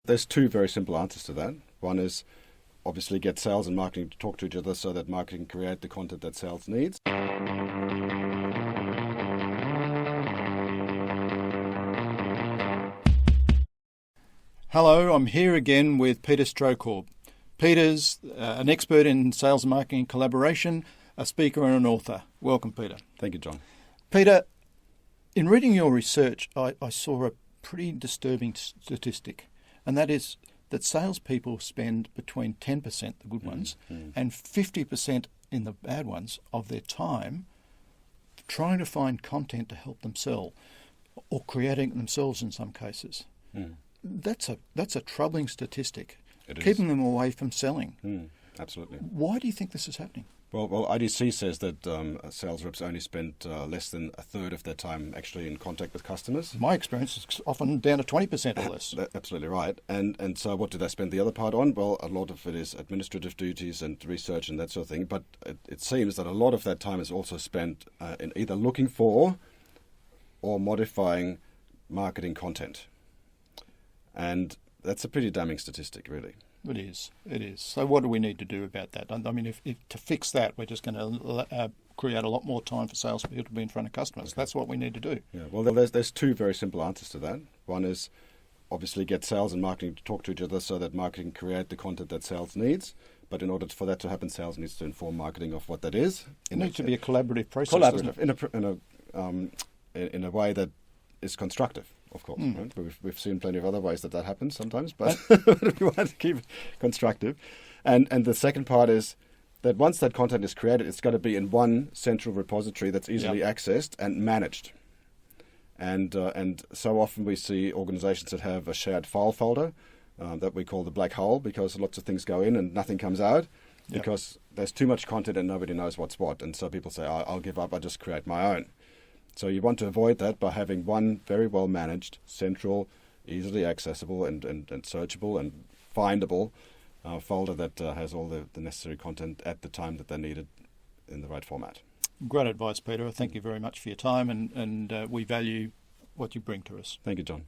there's two very simple answers to that. One is obviously get sales and marketing to talk to each other so that marketing can create the content that sales needs. Hello, I'm here again with Peter Strohkorb. Peter's an expert in sales and marketing collaboration, a speaker and an author. Welcome, Peter. Thank you, John. Peter, in reading your research, I saw a pretty disturbing statistic, and that is that salespeople spend between 10%, the good ones, and 50% in the bad ones of their time trying to find content to help them sell, or creating it themselves in some cases. That's a troubling statistic. Keeping them away from selling. Absolutely. Why do you think this is happening? Well, IDC says that sales reps only spend less than a third of their time actually in contact with customers. My experience is often down to 20% or less. Absolutely right. And so what do they spend the other part on? Well, a lot of it is administrative duties and research and that sort of thing. But it seems that a lot of that time is also spent in either looking for or modifying marketing content. And that's a pretty damning statistic, really. It is. So what do we need to do about that? I mean, if to fix that, we're just going to create a lot more time for salespeople to be in front of customers. That's what we need to do. Yeah. Well, there's two very simple answers to that. One is obviously get sales and marketing to talk to each other so that marketing can create the content that sales needs. But in order for that to happen, sales needs to inform marketing of what that is. It needs to be a collaborative process. Collaborative in a way that is constructive. Of course, right? We've seen plenty of other ways that happens sometimes, but we want to keep it constructive. And the second part is that once that content is created, it's got to be in one central repository that's easily accessed and managed. And so often we see organizations that have a shared file folder that we call the black hole, because lots of things go in and nothing comes out because there's too much content and nobody knows what's what. And so people say, I'll give up, I'll just create my own. So you want to avoid that by having one very well managed, central, easily accessible and searchable and findable folder that has all the necessary content at the time that they need it in the right format. Great advice, Peter. Thank you very much for your time, and we value what you bring to us. Thank you, John.